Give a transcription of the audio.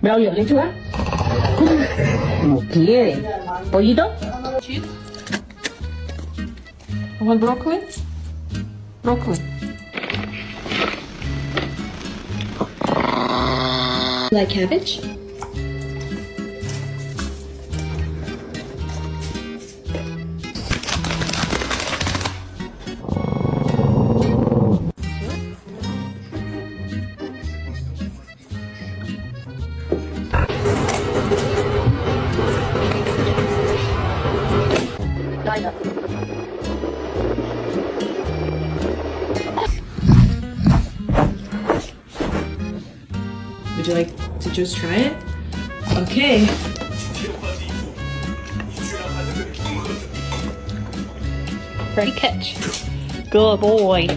Bao giờ đi chưa? Okay. Pollito? Cheese. You want broccoli? Broccoli. Like cabbage? Would you like to just try it? Okay. Ready, catch. Good boy.